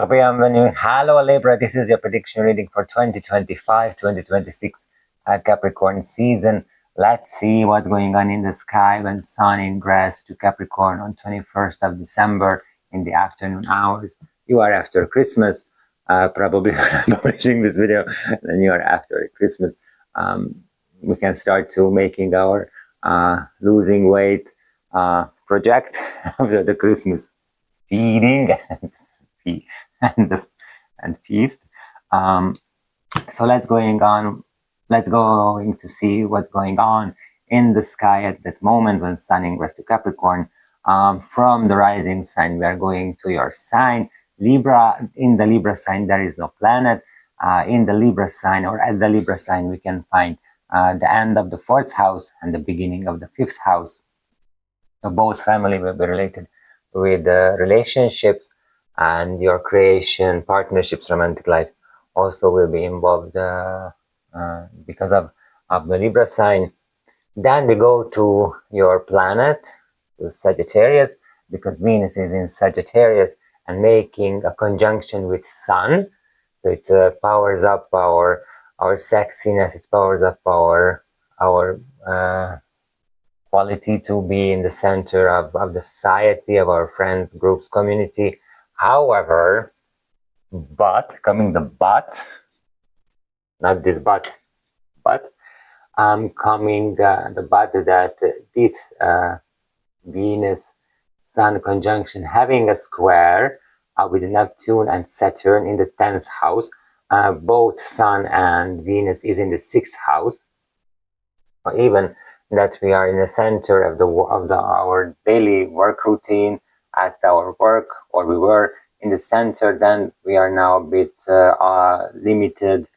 bienvenue. Hello Libra, this is your prediction reading for 2025-2026 Capricorn season. Let's see what's going on in the sky when Sun ingress to Capricorn on 21st of December in the afternoon hours. You are after Christmas, probably when I'm publishing this video, then you are after Christmas. We can start to making our losing weight project after the Christmas feeding and feast. So let's going to see what's going on in the sky at that moment when Sun ingress to Capricorn. From the rising sign, we are going to your sign Libra. In the Libra sign, there is no planet. In the Libra sign, or at the Libra sign, we can find the end of the 4th house and the beginning of the 5th house. So both family will be related with relationships, and your creation, partnerships, romantic life also will be involved because of the Libra sign. Then we go to your planet, to Sagittarius, because Venus is in Sagittarius and making a conjunction with Sun. So it powers up our sexiness, it powers up our quality to be in the center of the society, of our friends, groups, community. However, not this but coming the but that this Venus Sun conjunction having a square with Neptune and Saturn in the 10th house. Both Sun and Venus is in the 6th house. Or even that we are in the center of our daily work routine at our work, or we were in the center, then we are now a bit limited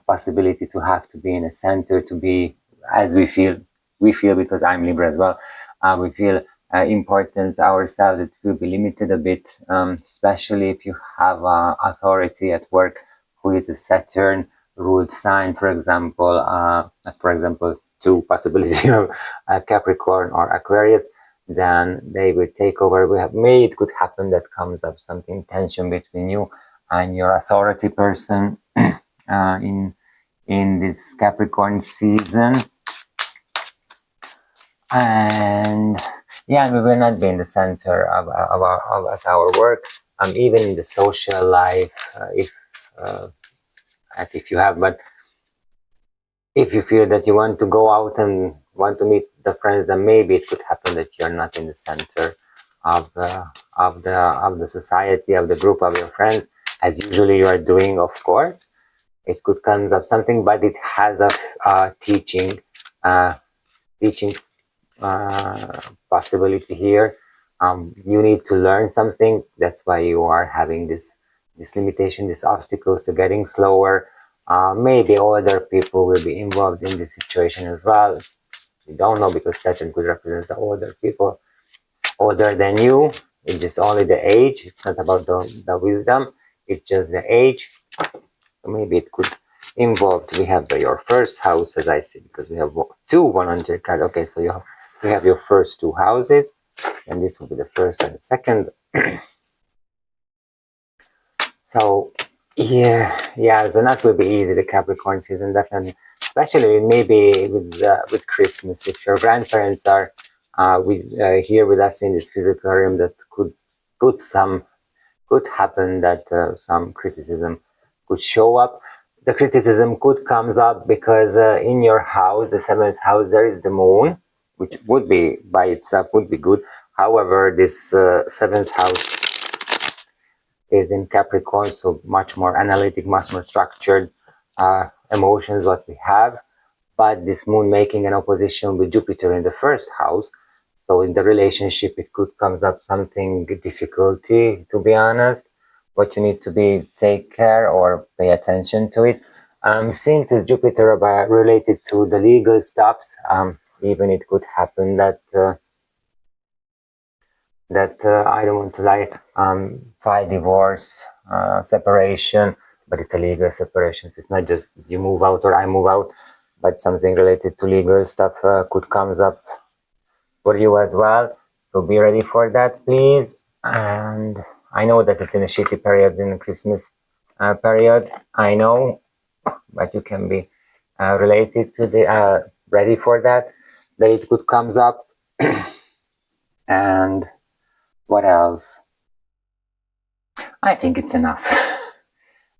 possibility to have to be in a center, to be as we feel because I'm Libra as well. We feel important ourselves. It will be limited a bit, especially if you have authority at work who is a Saturn ruled sign, for example, two possibility of Capricorn or Aquarius. Then they will take over. It could happen that comes up something tension between you and your authority person in this Capricorn season. And yeah, we will not be in the center of our work, even in the social life, if you have, but if you feel that you want to go out and want to meet the friends, then maybe it could happen that you're not in the center of the society, of the group of your friends, as usually you are doing. Of course, it could come up something, but it has a teaching possibility here. You need to learn something. That's why you are having this limitation, these obstacles to getting slower. Maybe other people will be involved in this situation as well. You don't know, because Saturn could represent the older people, older than you. It's just only the age. It's not about the wisdom. It's just the age. So maybe it could involve. We have your first house, as I said, because we have 2 100 cards. Okay, so you have your first 2 houses, and this will be the first and the second. So yeah, so that will be easy, the Capricorn season, definitely, especially maybe with Christmas. If your grandparents are here with us in this physical realm, that could happen that some criticism could show up. The criticism could comes up because in your house, the 7th house, there is the moon, which would be by itself would be good. However, this 7th house is in Capricorn, so much more analytic, much more structured emotions what we have. But this moon making an opposition with Jupiter in the 1st house, so in the relationship it could comes up something difficulty, to be honest, what you need to take care or pay attention to it. Since it's Jupiter related to the legal stuffs, even it could happen that I don't want to lie, file divorce, separation, but it's a legal separation. So it's not just you move out or I move out, but something related to legal stuff could comes up for you as well. So be ready for that, please. And I know that it's in a shitty period, in the Christmas period, I know, but you can be related to the ready for that it could comes up. And what else? I think it's enough.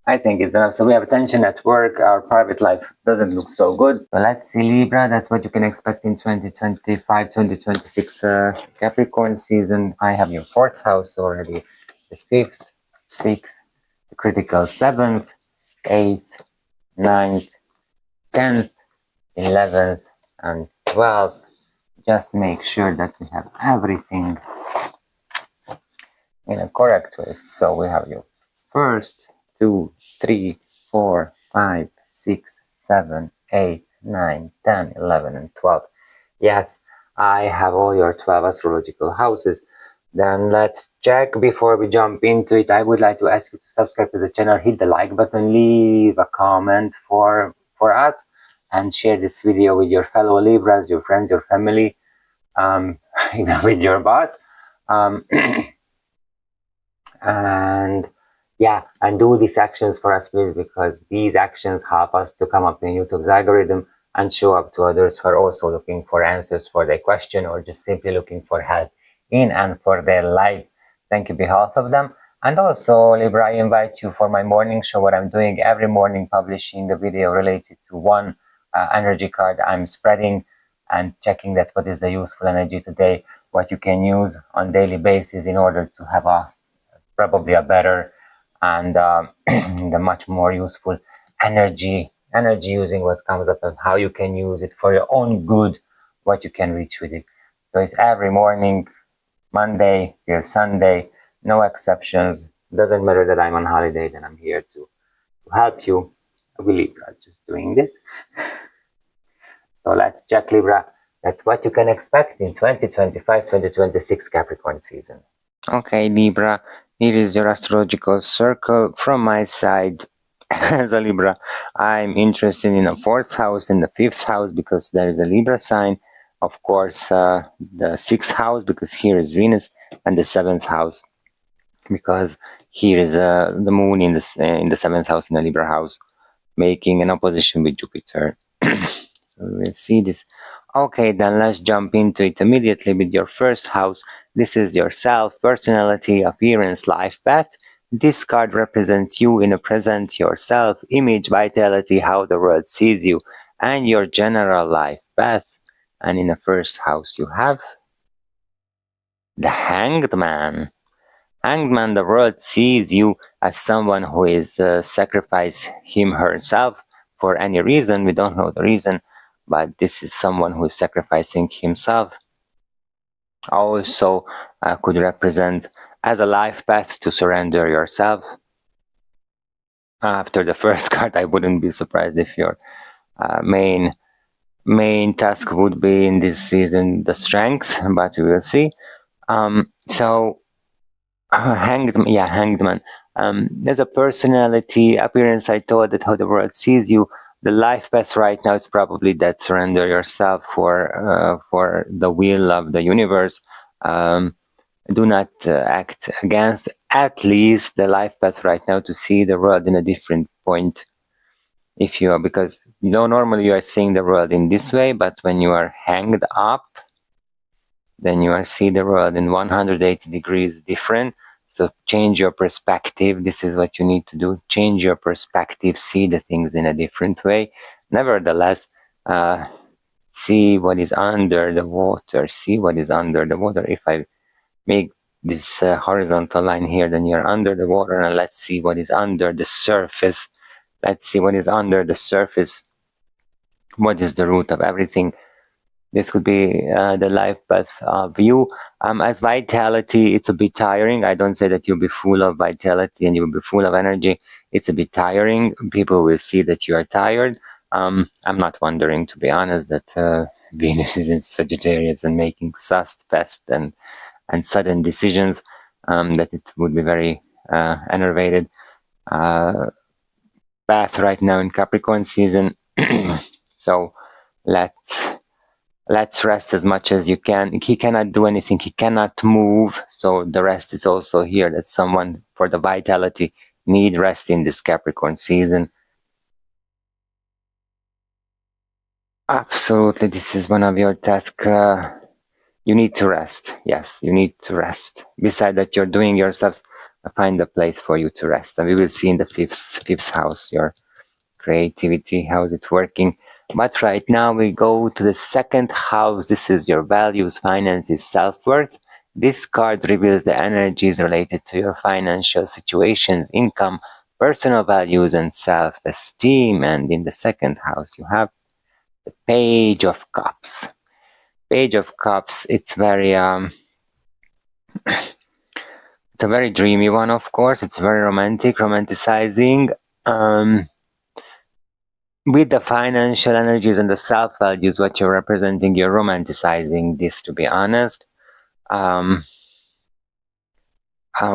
I think it's enough. So we have tension at work. Our private life doesn't look so good. So let's see, Libra. That's what you can expect in 2025, 2026 Capricorn season. I have your fourth house already. The fifth, sixth, the critical seventh, eighth, ninth, 10th, 11th, and 12th. Just make sure that we have everything in a correct way. So we have your first, 2, 3, 4, 5, 6, 7, 8, 9, 10, 11, and 12. Yes, I have all your 12 astrological houses. Then let's check before we jump into it. I would like to ask you to subscribe to the channel, hit the like button, leave a comment for us, and share this video with your fellow Libras, your friends, your family, even with your boss. And yeah, and do these actions for us, please, because these actions help us to come up in YouTube's algorithm and show up to others who are also looking for answers for their question or just simply looking for help in and for their life. Thank you behalf of them. And also, Libra, I invite you for my morning show, what I'm doing every morning, publishing a video related to one energy card I'm spreading and checking that what is the useful energy today, what you can use on daily basis in order to have a probably a better and the much more useful energy using what comes up and how you can use it for your own good, what you can reach with it. So it's every morning, Monday till Sunday, no exceptions. Doesn't matter that I'm on holiday, then I'm here to help you. I believe I'm just doing this. So let's check, Libra, that's what you can expect in 2025-2026 Capricorn season. Okay, Libra, here is your astrological circle from my side. As a Libra, I'm interested in the fourth house and the fifth house because there is a Libra sign. Of course, the sixth house because here is Venus, and the seventh house because here is the moon in the seventh house in the Libra house, making an opposition with Jupiter. So we'll see this. Okay, then let's jump into it immediately with your first house. This is your self, personality, appearance, life path. This card represents you in a present, yourself, image, vitality, how the world sees you, and your general life path. And in the first house you have the Hanged Man. Hanged Man, the world sees you as someone who is sacrifice him herself for any reason. We don't know the reason, but this is someone who is sacrificing himself. Also could represent as a life path to surrender yourself. After the first card, I wouldn't be surprised if your main task would be in this season the strength, but we will see. Hanged Man. As a personality, appearance, I thought that how the world sees you. The life path right now is probably that surrender yourself for the will of the universe. Do not act against at least the life path right now to see the world in a different point. If you are, because normally you are seeing the world in this way, but when you are hanged up, then you are see the world in 180 degrees different. So change your perspective. This is what you need to do. Change your perspective. See the things in a different way. Nevertheless, see what is under the water. See what is under the water. If I make this horizontal line here, then you're under the water, and let's see what is under the surface. Let's see what is under the surface. What is the root of everything? This could be the life path of you. As vitality, it's a bit tiring. I don't say that you'll be full of vitality and you'll be full of energy. It's a bit tiring. People will see that you are tired. I'm not wondering, to be honest, that Venus is in Sagittarius and making fast and sudden decisions, that it would be very enervated. Path right now in Capricorn season. So let's let's rest as much as you can. He cannot do anything, he cannot move, so the rest is also here, that someone for the vitality need rest in this Capricorn season. Absolutely, this is one of your tasks. You need to rest. Yes, you need to rest. Beside that, you're doing yourselves, find a place for you to rest. And we will see in the fifth house your creativity, how's it working. But right now we go to the second house. This is your values, finances, self-worth. This card reveals the energies related to your financial situations, income, personal values, and self-esteem. And in the second house, you have the Page of Cups. Page of Cups, it's very it's a very dreamy one, of course. It's very romantic, romanticizing. With the financial energies and the self values, what you're representing, you're romanticizing this, to be honest.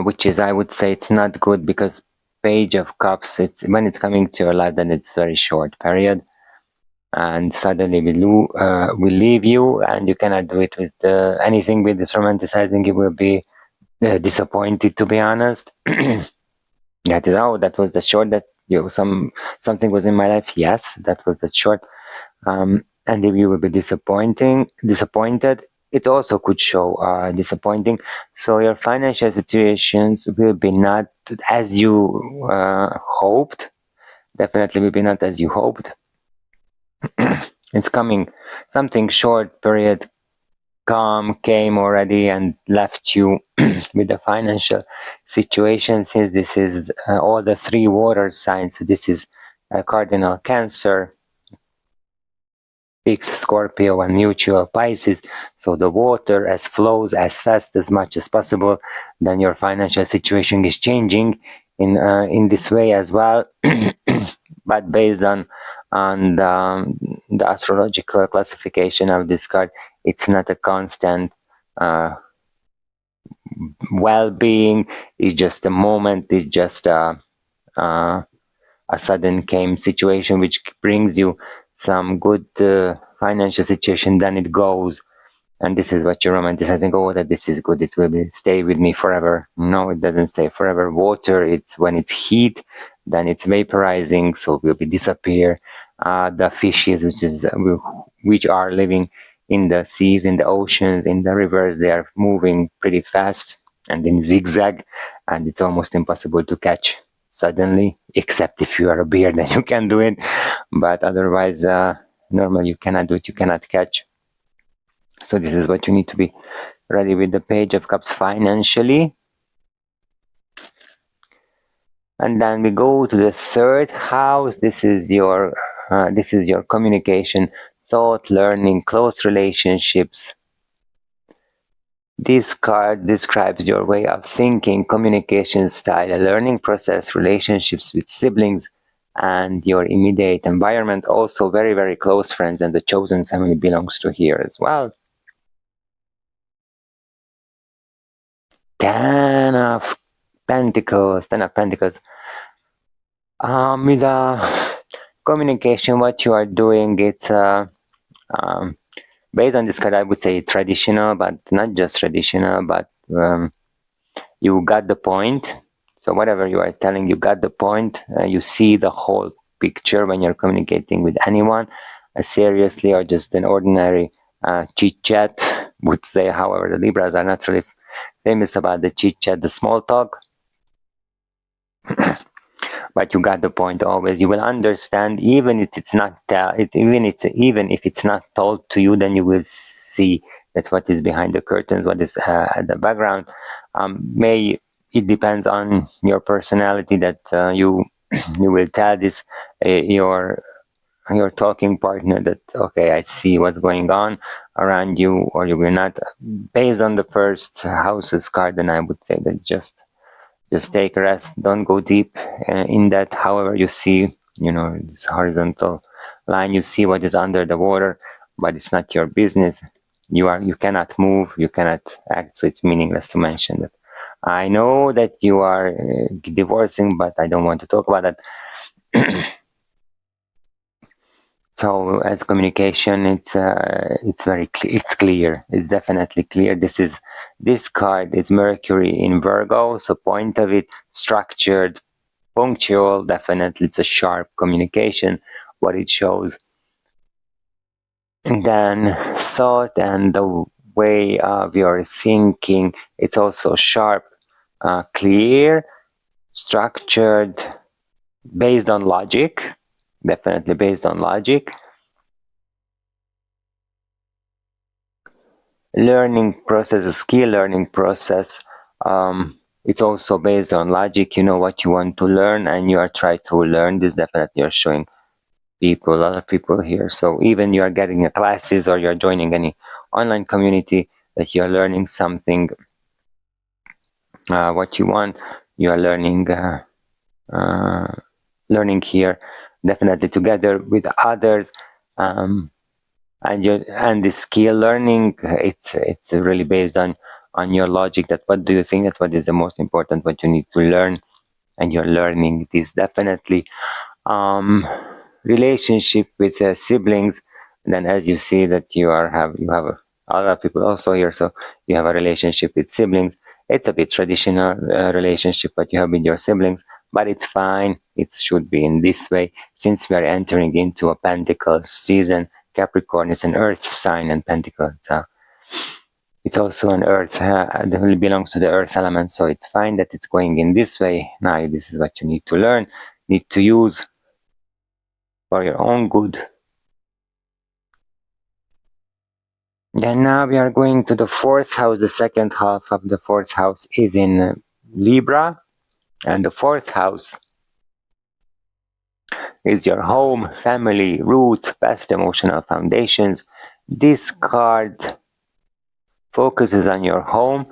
Which is, I would say, it's not good, because Page of Cups, it's when it's coming to your life, then it's very short period, and suddenly we leave you, and you cannot do it with anything with this romanticizing. You will be disappointed, to be honest. That is, oh, that was the short, that something was in my life. Yes, that was the short. And if you will be disappointed, it also could show disappointing. So your financial situations will be not as you hoped. Definitely will be not as you hoped. It's coming, something short period came already and left you with the financial situation. Since this is all the three water signs, this is cardinal Cancer, Fixed Scorpio, and mutual Pisces. So the water as flows as fast as much as possible, then your financial situation is changing in this way as well. But based on the astrological classification of this card, it's not a constant well-being. It's just a moment. It's just a sudden came situation which brings you some good financial situation. Then it goes, and this is what you're romanticizing. Oh, that this is good, it will stay with me forever. No, it doesn't stay forever. Water, it's when it's heat, then it's vaporizing, so it will be disappear. The fishes, which are living in the seas, in the oceans, in the rivers, they are moving pretty fast and in zigzag, and it's almost impossible to catch suddenly, except if you are a bear, then you can do it. But otherwise, normal, you cannot do it, you cannot catch. So this is what you need to be ready with the Page of Cups financially. And then we go to the third house. This is your communication, thought, learning, close relationships. This card describes your way of thinking, communication style, a learning process, relationships with siblings, and your immediate environment. Also very, very close friends, and the chosen family belongs to here as well. Ten of Pentacles. With communication, what you are doing, it's based on this card, I would say traditional, but not just traditional, but you got the point. So whatever you are telling, you got the point. You see the whole picture when you're communicating with anyone, seriously or just an ordinary chit chat, would say. However, the Libras are not really famous about the chit chat, the small talk. But you got the point always. You will understand, even if it's not even if it's not told to you, then you will see that what is behind the curtains, what is at the background. It depends on your personality that you will tell this your talking partner that, okay, I see what's going on around you, or you will not. Based on the first houses card, then I would say that just take a rest. Don't go deep in that. However, you see, this horizontal line, you see what is under the water, but it's not your business. You cannot move, you cannot act, so it's meaningless to mention that. I know that you are divorcing, but I don't want to talk about that. So as communication, it's very it's clear. It's definitely clear. This card is Mercury in Virgo. So point of it, structured, punctual. Definitely, it's a sharp communication. What it shows, and then thought and the way of your thinking. It's also sharp, clear, structured, based on logic. Definitely based on logic. Learning process, a skill learning process. It's also based on logic. You know what you want to learn and you are trying to learn this. Definitely you're showing people, a lot of people here. So even you are getting a classes or you're joining any online community that you're learning something, what you want, you are learning here, definitely together with others. And the skill learning, it's really based on your logic, that what do you think that what is the most important, what you need to learn, and you're learning this. Definitely relationship with siblings. And then as you see that you have a lot of people also here, so you have a relationship with siblings. It's a bit traditional relationship what you have with your siblings, but it's fine. It should be in this way, since we are entering into a pentacle season. Capricorn is an earth sign, and pentacle, it's also an earth, it belongs to the earth element, so it's fine that it's going in this way. Now this is what you need to learn, need to use for your own good. Then now we are going to the fourth house. The second half of the fourth house is in Libra, and the fourth house is your home, family, roots, past emotional foundations. This card focuses on your home,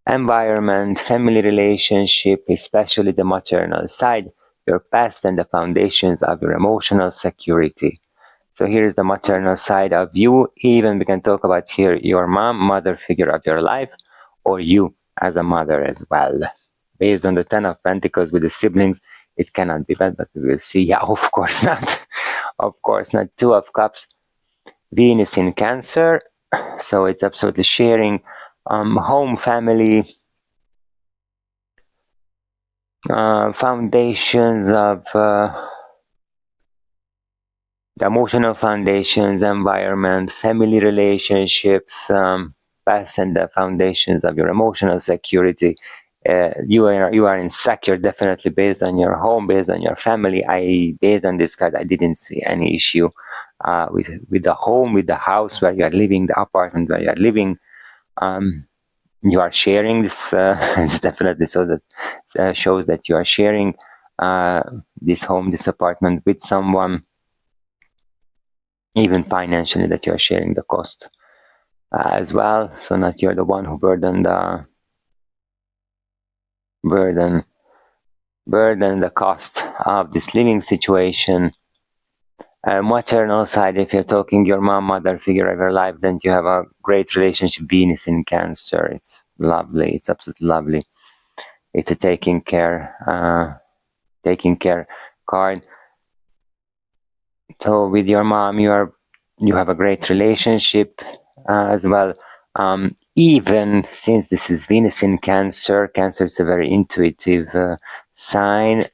environment, family relationship, especially the maternal side, your past, and the foundations of your emotional security. So here is the maternal side of you. Even we can talk about here your mom, mother figure of your life, or you as a mother as well. Based on the 10 of Pentacles with the siblings, it cannot be bad, but we will see. Yeah, of course not. Of course not. Two of Cups, Venus in Cancer. So it's absolutely sharing home, family, foundations of the emotional foundations, environment, family relationships, past, and the foundations of your emotional security. You are insecure, definitely based on your home, based on your family. Based on this card, I didn't see any issue with the home, with the house where you are living, the apartment where you are living. You are sharing this. It's definitely so that shows that you are sharing this home, this apartment with someone. Even financially, that you're sharing the cost as well, so not you're the one who burden the cost of this living situation. Maternal side, if you're talking your mom, mother figure of your life, then you have a great relationship. Venus in Cancer, it's lovely, it's absolutely lovely. It's a taking care card. So with your mom, you have a great relationship as well. Even since this is Venus in Cancer, Cancer is a very intuitive sign.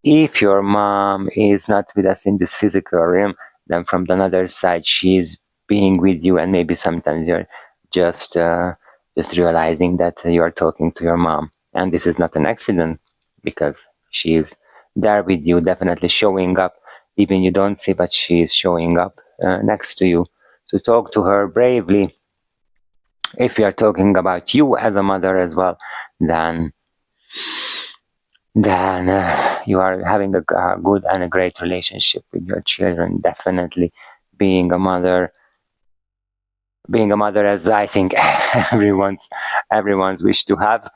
If your mom is not with us in this physical realm, then from the other side, she's being with you, and maybe sometimes you're just realizing that you are talking to your mom, and this is not an accident, because she is there with you, definitely showing up. Even you don't see, but she is showing up next to you. So talk to her bravely. If you are talking about you as a mother as well, then you are having a good and a great relationship with your children. Definitely being a mother as I think everyone's wish to have.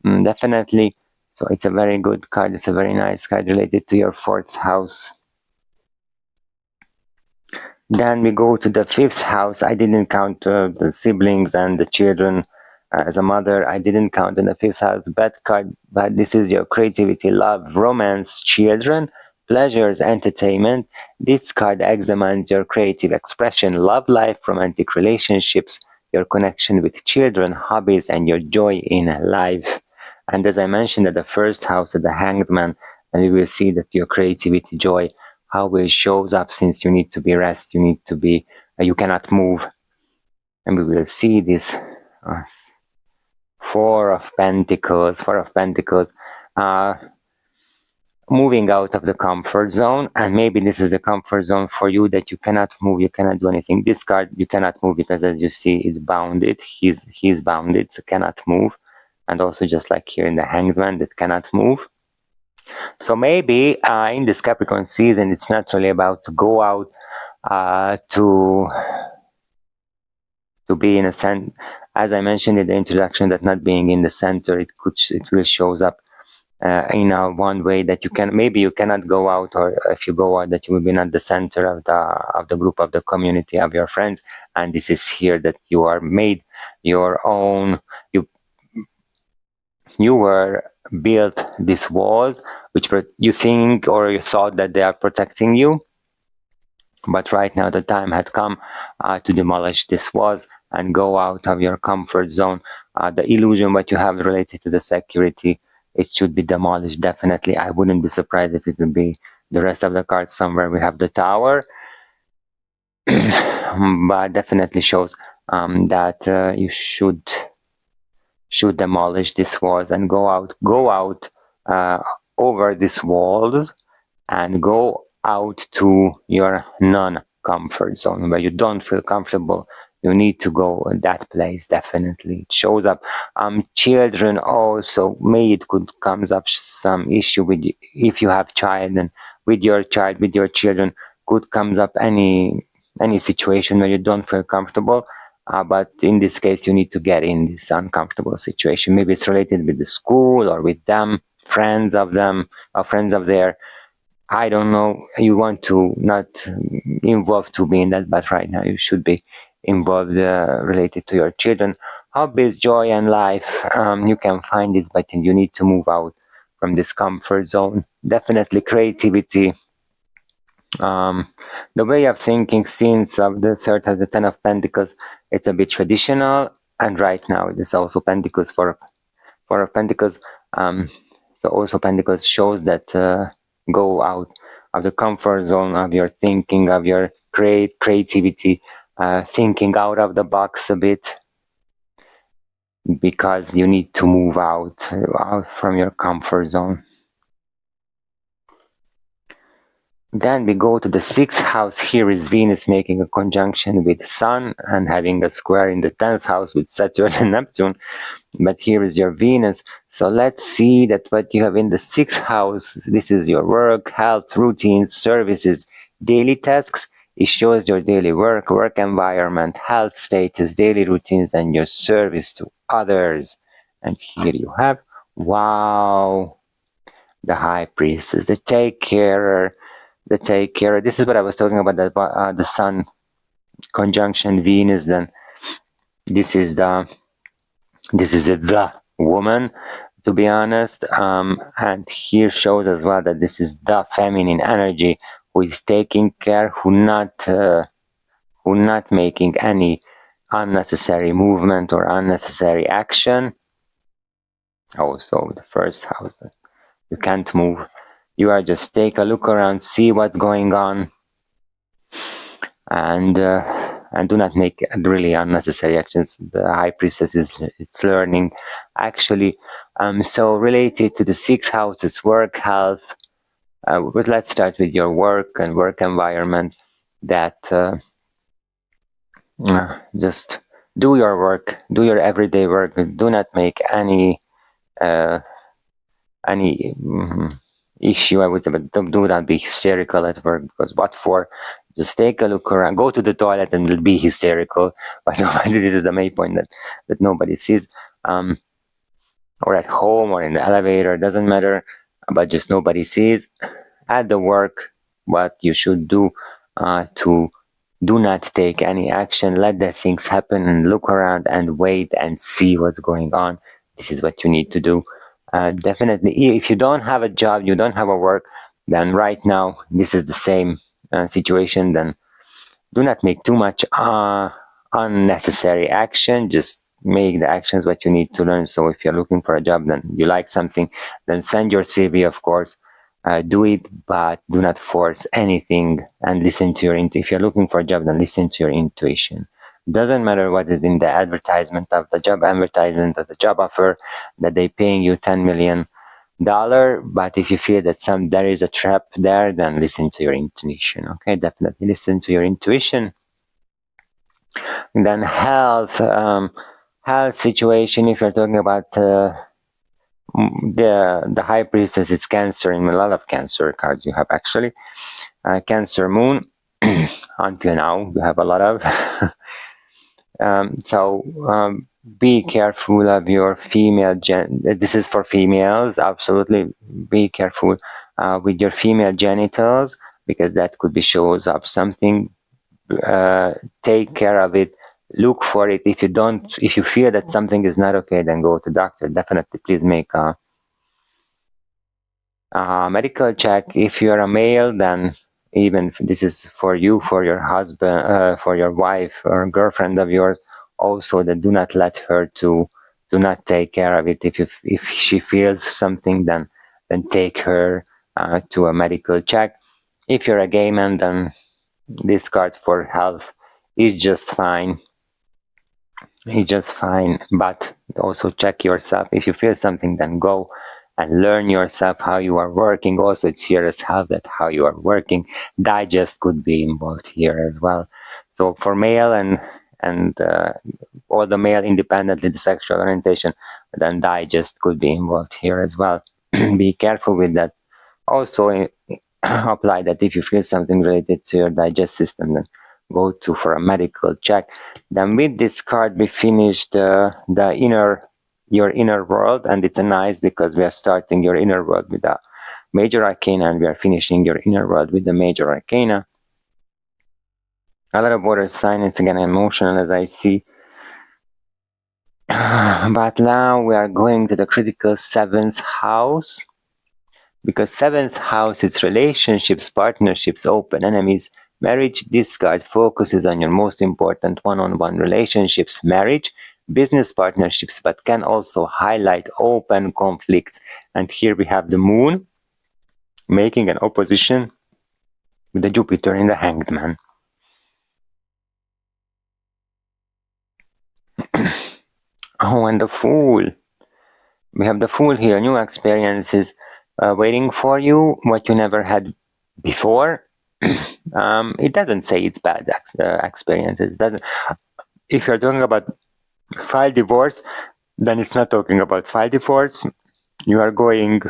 Definitely. So it's a very good card. It's a very nice card related to your fourth house. Then we go to the fifth house. I didn't count the siblings and the children. As a mother, I didn't count in the fifth house. Bad card, but this is your creativity, love, romance, children, pleasures, entertainment. This card examines your creative expression, love life, romantic relationships, your connection with children, hobbies, and your joy in life. And as I mentioned at the first house, at the Hanged Man, and we will see that your creativity, joy, how it shows up, since you need to be rest, you need to be, you cannot move. And we will see this Four of Pentacles, moving out of the comfort zone. And maybe this is a comfort zone for you, that you cannot move, you cannot do anything. This card, you cannot move, because as you see, it's bounded. He's bounded, so cannot move. And also just like here in the Hanged Man, that cannot move. So maybe in this Capricorn season, it's not really about to go out to be in a center. As I mentioned in the introduction, that not being in the center, it will shows up in one way that you can, maybe you cannot go out, or if you go out, that you will be not the center of the group, of the community, of your friends. And this is here that you are made your own. You were built these walls, which you think, or you thought that they are protecting you. But right now the time had come to demolish these walls and go out of your comfort zone. The illusion what you have related to the security, it should be demolished, definitely. I wouldn't be surprised if it would be the rest of the cards somewhere. We have the Tower, but definitely shows that you should demolish these walls and go out over these walls, and go out to your non-comfort zone where you don't feel comfortable. You need to go in that place, definitely. It shows up. Children also, maybe it could comes up some issue with you, if you have child, and with your child, with your children, could comes up any situation where you don't feel comfortable. But in this case, you need to get in this uncomfortable situation. Maybe it's related with the school, or with them, friends of them, or friends of their, I don't know. You want to not involve to be in that, but right now you should be involved related to your children. Hobbies, joy, and life. You can find this, but you need to move out from this comfort zone. Definitely creativity. The way of thinking, since of the third has the Ten of Pentacles, it's a bit traditional, and right now it is also Pentacles, Four of Pentacles. So also Pentacles shows that go out of the comfort zone of your thinking, of your creativity, thinking out of the box a bit, because you need to move out from your comfort zone. Then we go to the 6th house. Here is Venus making a conjunction with Sun and having a square in the 10th house with Saturn and Neptune. But here is your Venus. So let's see that what you have in the 6th house. This is your work, health, routines, services, daily tasks. It shows your daily work environment, health status, daily routines, and your service to others. And here you have, wow, the High Priestess, the take-carer. This is what I was talking about, the Sun conjunction Venus. Then this is the woman, to be honest. And here shows as well that this is the feminine energy, who is taking care, who not making any unnecessary movement or unnecessary action. Also the 1st house, you can't move. You are just take a look around, see what's going on, and do not make really unnecessary actions. The High Priestess is learning, actually. So related to the 6 houses, work, health. But let's start with your work and work environment. That just do your work, do your everyday work. Do not make any issue, I would say, but do not be hysterical at work, because what for? Just take a look around, go to the toilet and be hysterical. But this is the main point that nobody sees. Or at home or in the elevator, doesn't matter, but just nobody sees. At the work, what you should do to do not take any action, let the things happen and look around and wait and see what's going on. This is what you need to do. Definitely, if you don't have a job, you don't have a work, then right now this is the same situation. Then do not make too much unnecessary action. Just make the actions what you need to learn. So if you're looking for a job, then you like something, then send your CV, of course. Do it, but do not force anything, and listen to your if you're looking for a job, then listen to your intuition. Doesn't matter what is in the advertisement of the job offer, that they paying you $10 million, but if you feel that there is a trap there, then listen to your intuition. Okay, definitely listen to your intuition. And then health situation. If you're talking about the high priestess, is Cancer. In a lot of Cancer cards you have actually Cancer moon. Until now you have a lot of be careful of your female this is for females. Absolutely be careful with your female genitals, because that could be shows up something. Take care of it, look for it. If you feel that something is not okay, then go to doctor. Definitely please make a medical check. If you're a male, then even this is for you, for your husband, for your wife or girlfriend of yours also, that do not let her to do not take care of it. If she feels something, then take her to a medical check. If you're a gay man, then this card for health is just fine. But also check yourself. If you feel something, then go and learn yourself how you are working. Also, it's here as health, that how you are working. Digest could be involved here as well. So for male and all the male independently the sexual orientation, then digest could be involved here as well. Be careful with that. Also apply that if you feel something related to your digest system, then go to for a medical check. Then with this card we finished your inner world, and it's nice because we are starting your inner world with a major arcana, and we are finishing your inner world with the major arcana. A lot of water sign. It's again emotional, as I see. But now we are going to the critical 7th house, because 7th house is relationships, partnerships, open enemies, marriage. This card focuses on your most important one-on-one relationships, marriage, business partnerships, but can also highlight open conflicts. And here we have the moon making an opposition with the Jupiter in the Hanged Man. Oh, and the Fool. We have the Fool here. New experiences waiting for you, what you never had before. It doesn't say it's bad experiences. It doesn't. If you're talking about file divorce, then it's not talking about file divorce. You are going,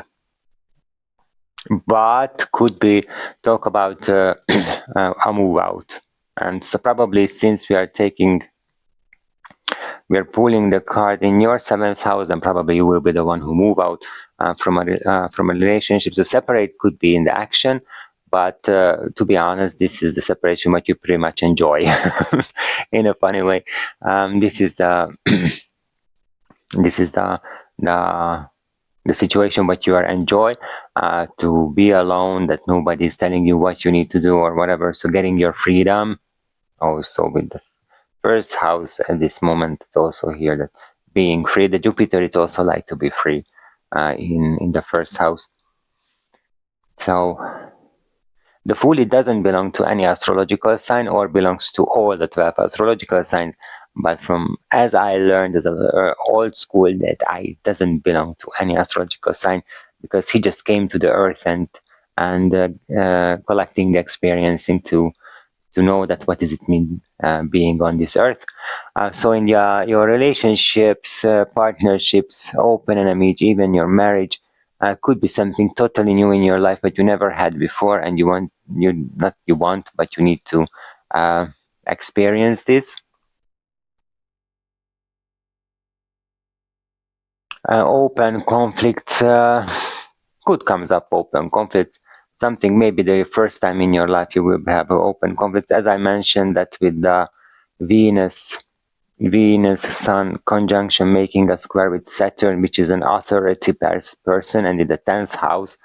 but could be talk about a move out. And so probably since we are pulling the card in your 7th house, and probably you will be the one who move out from a relationship. The separate could be in the action, but to be honest, this is the separation what you pretty much enjoy in a funny way. This is the situation what you are enjoy, to be alone, that nobody is telling you what you need to do or whatever. So getting your freedom. Also with the 1st house at this moment, it's also here that being free. The Jupiter, it's also like to be free in the 1st house. So the Fool, it doesn't belong to any astrological sign or belongs to all the 12 astrological signs, but from as I learned as an old school, that it doesn't belong to any astrological sign, because he just came to the earth and collecting the experience to know that what does it mean being on this earth. So in your relationships, partnerships, open enemies, even your marriage, could be something totally new in your life that you never had before, and but you need to experience this. Open conflicts could comes up. Open conflicts, something maybe the first time in your life you will have an open conflict, as I mentioned that with the Venus Sun conjunction making a square with Saturn, which is an authority person, and in the 10th house,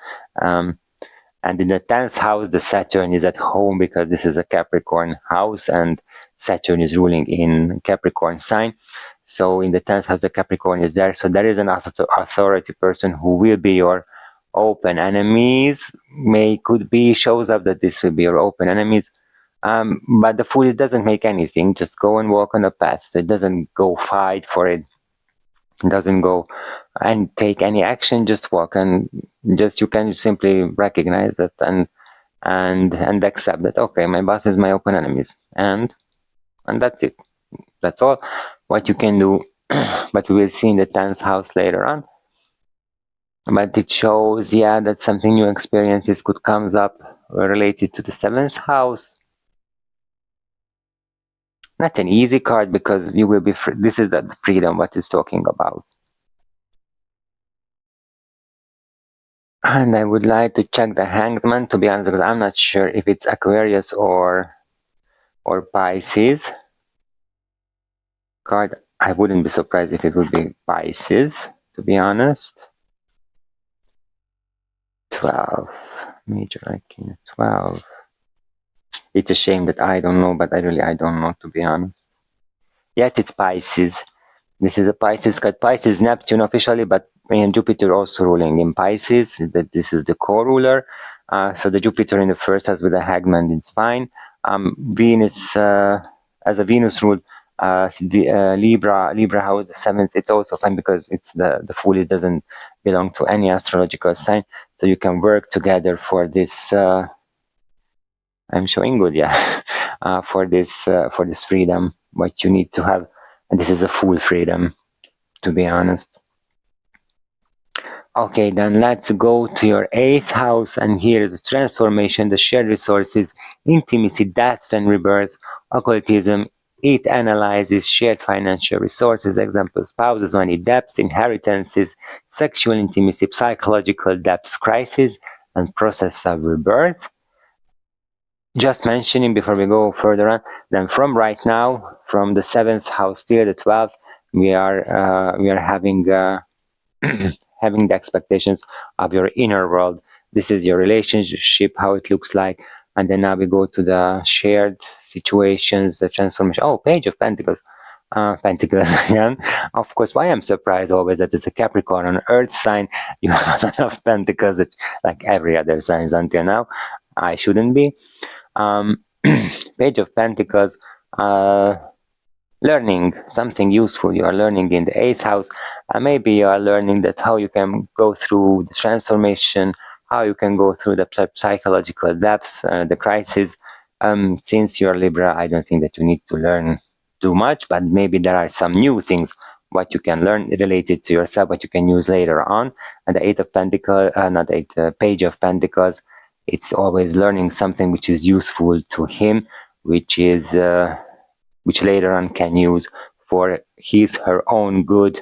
And in the 10th house, the Saturn is at home because this is a Capricorn house and Saturn is ruling in Capricorn sign. So in the 10th house, the Capricorn is there. So there is an authority person who will be your open enemies. Could be, shows up that this will be your open enemies. But the Fool, it doesn't make anything. Just go and walk on the path. So it doesn't go fight for it. It doesn't go and take any action. Just walk, and just you can simply recognize that and accept that. Okay, my boss is my open enemies, and that's it. That's all what you can do. But we will see in the 10th house later on. But it shows, yeah, that something new experiences could comes up related to the 7th house. Not an easy card because you will be free. This is the freedom what it's talking about. And I would like to check the Hangman, to be honest, because I'm not sure if it's Aquarius or Pisces card. I wouldn't be surprised if it would be Pisces, to be honest. 12. Major Arcana 12. It's a shame that I don't know, but I don't know, to be honest. Yes, it's Pisces. This is a Pisces card. Pisces, Neptune officially, but Jupiter also ruling in Pisces. That this is the co-ruler. So the Jupiter in the first house with the Hangman, it's fine. Venus, as a Venus rule, Libra house, the 7th, it's also fine because it's the Fool. It doesn't belong to any astrological sign. So you can work together for this. I'm showing good, yeah. For this freedom, what you need to have, and this is a full freedom, to be honest. Okay, then let's go to your 8th house, and here is transformation, the shared resources, intimacy, death and rebirth, occultism. It analyzes shared financial resources, example, spouses, money, debts, inheritances, sexual intimacy, psychological debts, crisis, and process of rebirth. Just mentioning before we go further on, then from right now, from the 7th house till the 12th, we are having having the expectations of your inner world. This is your relationship, how it looks like, and then now we go to the shared situations, the transformation. Oh, Page of Pentacles. Pentacles again. Of course, why I'm surprised always that it's a Capricorn on Earth sign. You have a lot of Pentacles, like every other signs until now. I shouldn't be. Page of Pentacles, learning something useful. You are learning in the 8th house. Maybe you are learning that how you can go through the transformation, how you can go through the psychological depths, the crisis. Since you're Libra, I don't think that you need to learn too much, but maybe there are some new things what you can learn related to yourself, what you can use later on. And the 8th of Pentacles, Page of Pentacles, it's always learning something which is useful to him, which later on can use for her own good.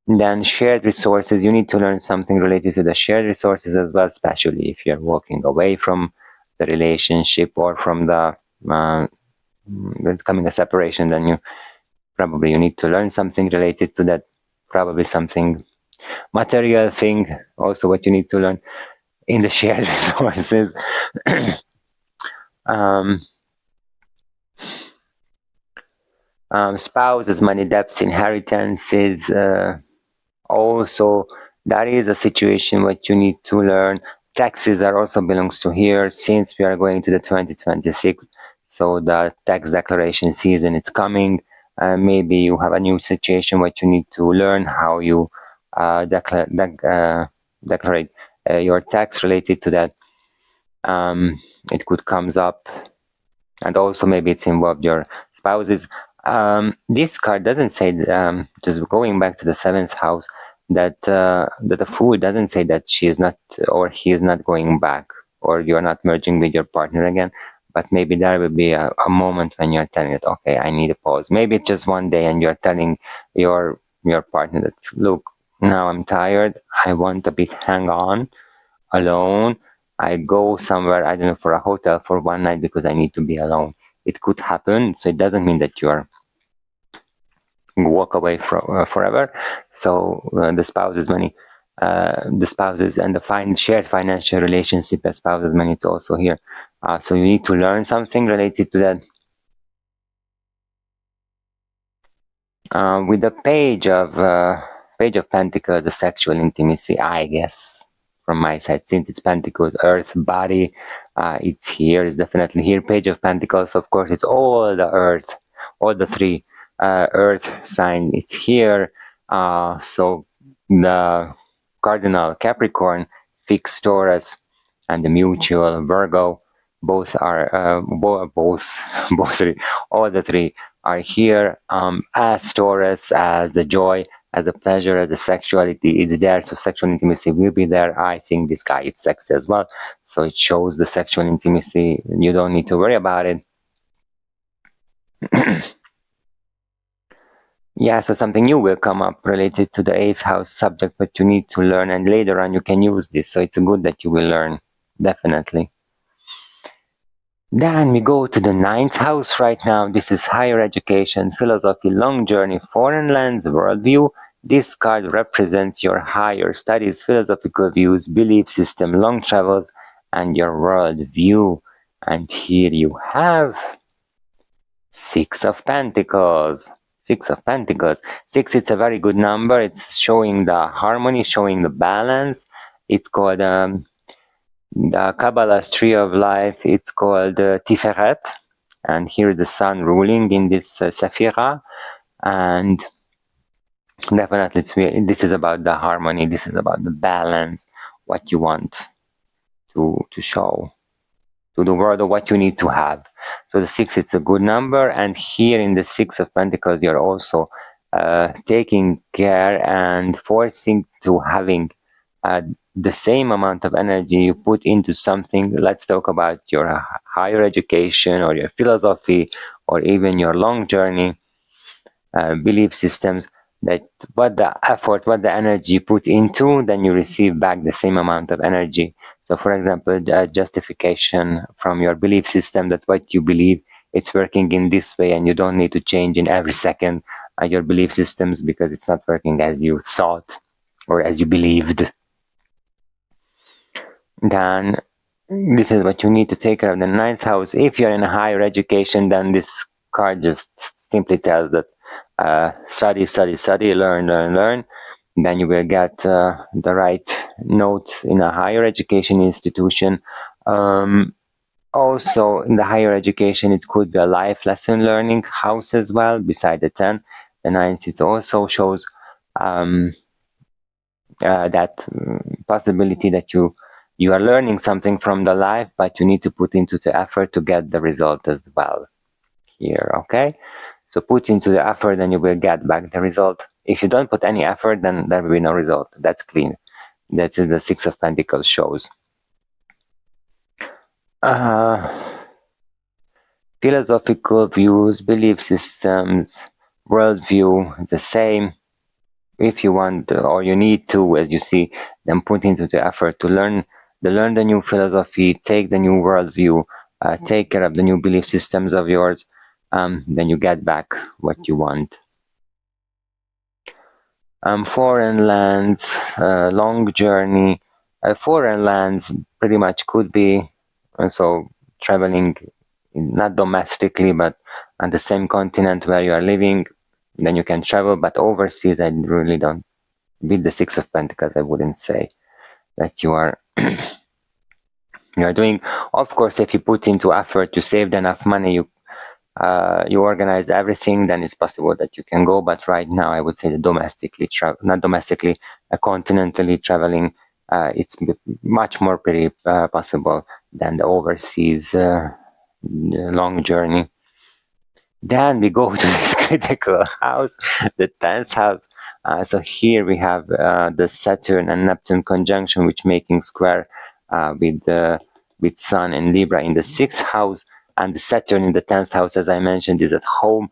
And then shared resources, you need to learn something related to the shared resources as well, especially if you're walking away from the relationship or from the coming a separation, then you need to learn something related to that, probably something material thing, also what you need to learn in the shared resources. Spouses, money, debts, inheritances. Also, that is a situation what you need to learn. Taxes are also belongs to here, since we are going to the 2026. So the tax declaration season is coming. Maybe you have a new situation what you need to learn how you declare your tax related to that. It could comes up, and also maybe it's involved your spouses. This card doesn't say, just going back to the 7th house, that the Fool doesn't say that she is not or he is not going back, or you're not merging with your partner again. But maybe there will be a moment when you're telling it, okay, I need a pause. Maybe it's just one day and you're telling your partner that, look, now I'm tired. I want a bit hang on alone. I go somewhere, I don't know, for a hotel for one night because I need to be alone. It could happen. So it doesn't mean that you're walk away from forever. So the spouse's money, the spouses, and the shared financial relationship as spouses, when it's also here. So you need to learn something related to that. With the Page of Pentacles, the sexual intimacy, I guess, from my side, since it's Pentacles, Earth, body, it's here, it's definitely here. Page of Pentacles, of course, it's all the Earth, all the three Earth sign, it's here. So the cardinal Capricorn, fixed Taurus, and the mutual Virgo, both are both all the three are here as Taurus, as the joy, as the pleasure, as the sexuality is there. So sexual intimacy will be there. I think this guy is sexy as well, so it shows the sexual intimacy. You don't need to worry about it. Yeah, so something new will come up related to the 8th house subject, but you need to learn, and later on you can use this, so it's good that you will learn, definitely. Then we go to the 9th house right now. This is higher education, philosophy, long journey, foreign lands, worldview. This card represents your higher studies, philosophical views, belief system, long travels, and your worldview. And here you have 6 of Pentacles. 6 of Pentacles. 6, it's a very good number. It's showing the harmony, showing the balance. It's called the Kabbalah's tree of life. It's called Tiferet. And here is the sun ruling in this Sephira. And definitely this is about the harmony. This is about the balance, what you want to show to the world, or what you need to have. So the 6, it's a good number. And here in the 6 of Pentacles, you're also taking care and forcing to having the same amount of energy you put into something. Let's talk about your higher education, or your philosophy, or even your long journey, belief systems, that what the effort, what the energy you put into, then you receive back the same amount of energy. So for example, the justification from your belief system, that what you believe, it's working in this way, and you don't need to change in every second your belief systems, because it's not working as you thought or as you believed. Then this is what you need to take care of. The 9th house, if you're in a higher education, then this card just simply tells that study, learn. Then you will get the right notes in a higher education institution. Also, in the higher education, it could be a life lesson learning house as well, beside the 10. The 9th, it also shows that possibility that you are learning something from the life, but you need to put into the effort to get the result as well here, okay? So put into the effort, and you will get back the result. If you don't put any effort, then there will be no result. That's clean. That is the 6 of Pentacles shows. Philosophical views, belief systems, worldview is the same. If you want, or you need to, as you see, then put into the effort to learn the new philosophy, take the new worldview, take care of the new belief systems of yours. Then you get back what you want. Foreign lands, long journey. Foreign lands pretty much could be also traveling, not domestically, but on the same continent where you are living. Then you can travel, but overseas, I really don't. With the 6 of Pentacles, I wouldn't say that you are you are doing. Of course, if you put into effort, you saved enough money, you organize everything, then it's possible that you can go. But right now, I would say the continentally traveling, it's much more pretty possible than the overseas long journey. Then we go to this critical house, the 10th house. So here we have the Saturn and Neptune conjunction, which making square with Sun and Libra in the 6th house. And the Saturn in the 10th house, as I mentioned, is at home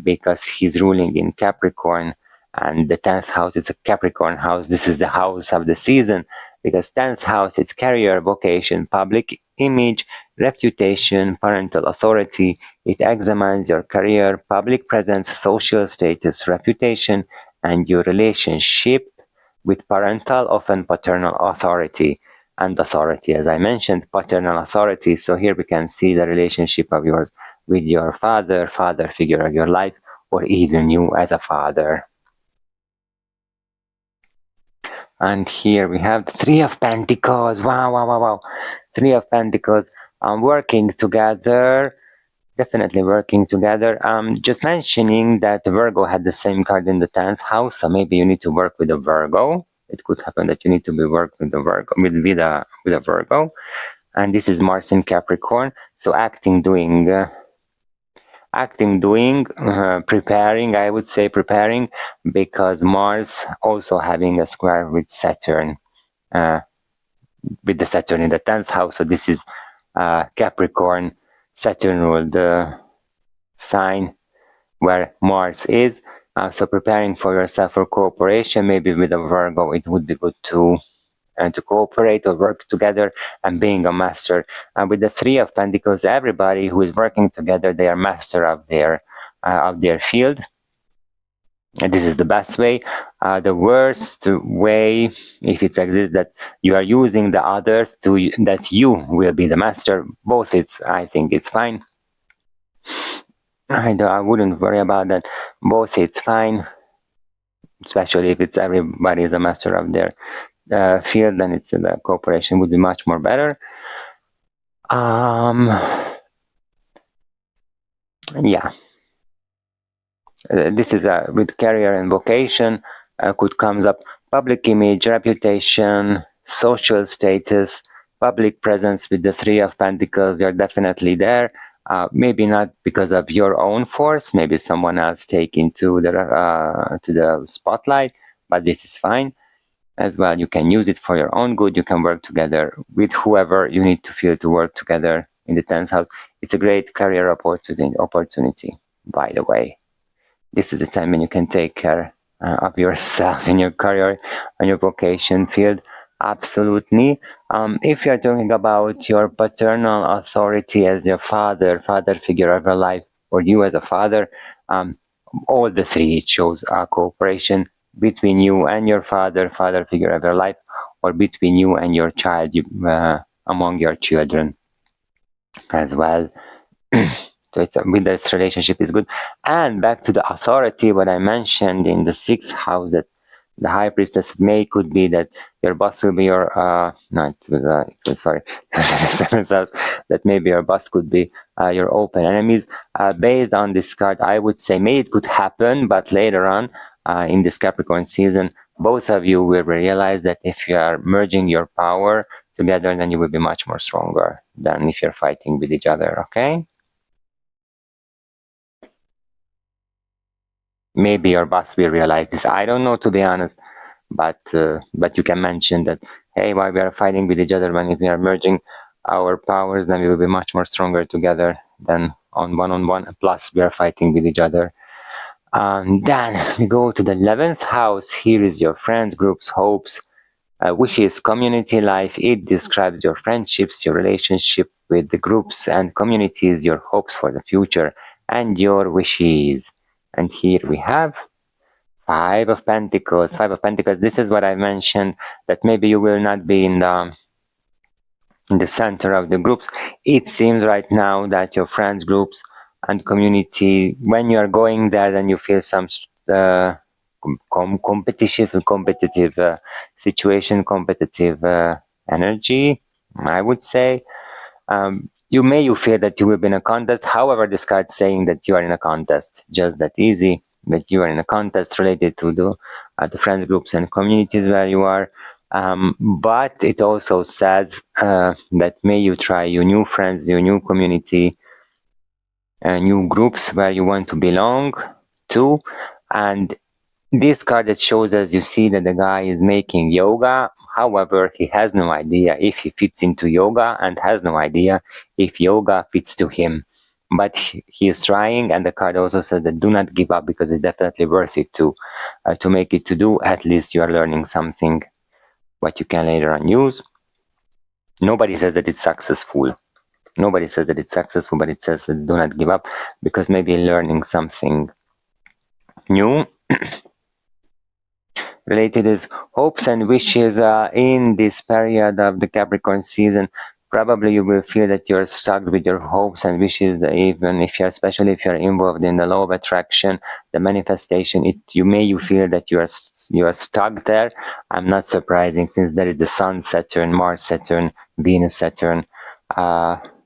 because he's ruling in Capricorn. And the 10th house is a Capricorn house. This is the house of the season, because 10th house, it's career, vocation, public image, reputation, parental authority. It examines your career, public presence, social status, reputation, and your relationship with parental, often paternal authority. And authority, as I mentioned, paternal authority. So here we can see the relationship of yours with your father figure of your life, or even you as a father. And here we have the Three of Pentacles. Wow. Three of Pentacles. Working together. Definitely working together. Just mentioning that Virgo had the same card in the 10th house, so maybe you need to work with a Virgo. It could happen that you need to be work with a Virgo, with a Virgo. And this is Mars in Capricorn. So acting, doing, preparing, I would say preparing, because Mars also having a square with Saturn, with the Saturn in the 10th house. So this is Capricorn, Saturn ruled sign where Mars is. So preparing for yourself for cooperation, maybe with a Virgo, it would be good to cooperate or work together, and being a master. With the Three of Pentacles, everybody who is working together, they are master of their field. And this is the best way. The worst way, if it exists, that you are using the others that you will be the master. Both, I think it's fine. I wouldn't worry about that. Both, it's fine, especially if it's everybody is a master of their field, then the cooperation would be much more better. Yeah. This is with career and vocation, could comes up public image, reputation, social status, public presence. With the Three of Pentacles, you're definitely there. Maybe not because of your own force, maybe someone else taking to the spotlight, but this is fine as well. You can use it for your own good. You can work together with whoever you need to feel to work together in the 10th house. It's a great career opportunity, by the way. This is the time when you can take care of yourself in your career and your vocation field. Absolutely. If you're talking about your paternal authority as your father figure of your life, or you as a father, all the three, it shows cooperation between you and your father figure of your life, or between you and your child, among your children as well. So with this relationship is good. And back to the authority, what I mentioned in the 6th house, that the High Priestess May could be that your boss will be your no, it was sorry, the 7th house, that maybe your boss could be your open enemies. Based on this card, I would say maybe it could happen, but later on in this Capricorn season, both of you will realize that if you are merging your power together, then you will be much more stronger than if you're fighting with each other. Okay. Maybe your boss will realize this. I don't know, to be honest, but you can mention that, hey, while we are fighting with each other, when if we are merging our powers, then we will be much more stronger together than on one. Plus, we are fighting with each other. Then we go to the 11th house. Here is your friends, groups, hopes, wishes, community life. It describes your friendships, your relationship with the groups and communities, your hopes for the future, and your wishes. And here we have Five of Pentacles. This is what I mentioned, that maybe you will not be in the center of the groups. It seems right now that your friends groups and community, when you are going there, then you feel some competitive situation, competitive energy, I would say. You feel that you will be in a contest. However, this card is saying that you are in a contest, just that easy, that you are in a contest related to the friends groups and communities where you are. But it also says that may you try your new friends, your new community, new groups where you want to belong to. And this card that shows us, you see that the guy is making yoga. However, he has no idea if he fits into yoga, and has no idea if yoga fits to him. But he is trying, and the card also says that do not give up, because it's definitely worth it to make it to do. At least you are learning something what you can later on use. Nobody says that it's successful. But it says that do not give up, because maybe learning something new. related is hopes and wishes. In this period of the Capricorn season, probably you will feel that you're stuck with your hopes and wishes, even if you're, especially if you're involved in the law of attraction, the manifestation. You feel that you are stuck there. I'm not surprising, since there is the Sun, Saturn, Mars, Saturn, Venus, Saturn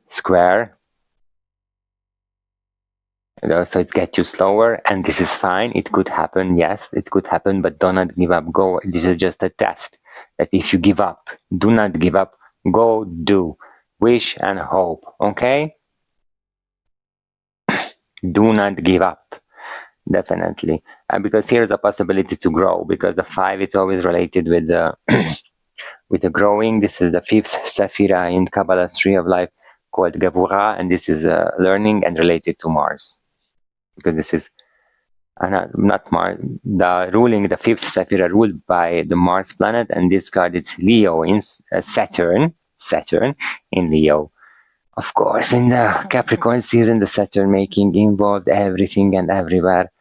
square. So it gets you slower, and this is fine. It could happen, yes, it could happen, but do not give up. Go. This is just a test. That if you give up, do not give up. Go do, wish and hope. Okay. Do not give up. Definitely, because here's a possibility to grow. Because the 5, it's always related with the with the growing. This is the 5th Sephira in Kabbalah's tree of life, called Gevurah, and this is learning and related to Mars. Because this is not Mars, the 5th Sephira ruled by the Mars planet, and this card is Leo in Saturn in Leo. Of course, in the Capricorn season, the Saturn making involved everything and everywhere.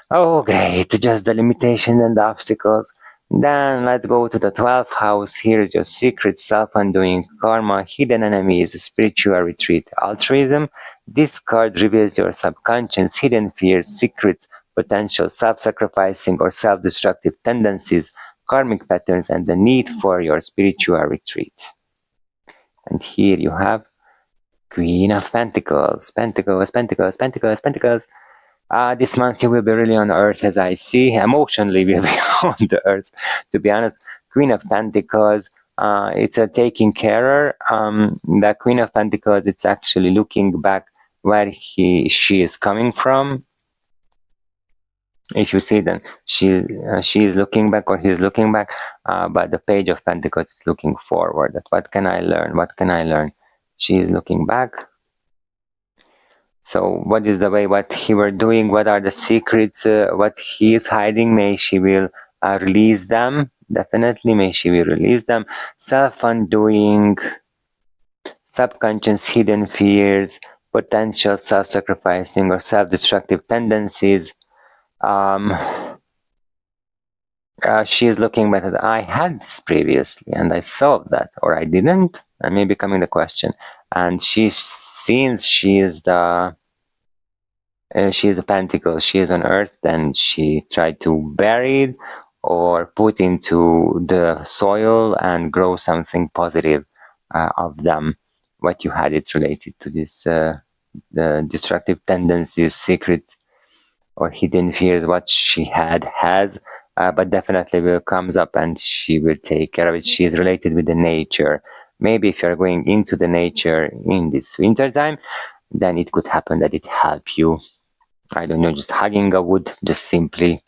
Oh, great, just the limitation and the obstacles. Then let's go to the 12th house. Here is your secret, self-undoing, karma, hidden enemies, spiritual retreat, altruism. This card reveals your subconscious, hidden fears, secrets, potential self-sacrificing or self-destructive tendencies, karmic patterns, and the need for your spiritual retreat. And here you have Queen of Pentacles, Pentacles, Pentacles, Pentacles, Pentacles. This month you will be really on earth, as I see. Emotionally will be on the earth, to be honest. Queen of Pentacles, it's a taking care. The Queen of Pentacles, it's actually looking back where she is coming from. If you see, then she is looking back, or he is looking back, but the Page of Pentacles is looking forward. That what can I learn? What can I learn? She is looking back. So what is the way, what he were doing, what are the secrets, what he is hiding? May she will release them. Definitely, may she will release them. Self-undoing, subconscious hidden fears, potential self-sacrificing or self-destructive tendencies. She is looking back at, I had this previously and I solved that, or I didn't, and maybe coming the question. And since she is the she is a pentacle, she is on earth, and she tried to bury it or put into the soil and grow something positive of them. What you had, it related to this the destructive tendencies, secrets, or hidden fears. What she has, but definitely will comes up, and she will take care of it. She is related with the nature. Maybe if you're going into the nature in this winter time, then it could happen that it help you. I don't know, just hugging a wood, just simply,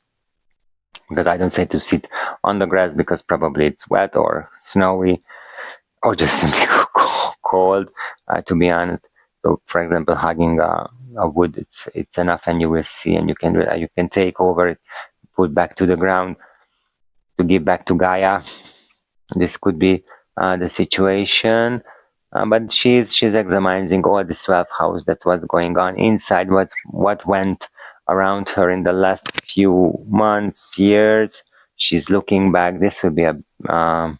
because I don't say to sit on the grass because probably it's wet or snowy, or just simply cold, to be honest. So, for example, hugging a wood, it's enough, and you will see, and you can take over it, put back to the ground, to give back to Gaia. This could be the situation. But she's examining all this 12th house, that what's going on inside, what went around her in the last few months, years. She's looking back. This will be an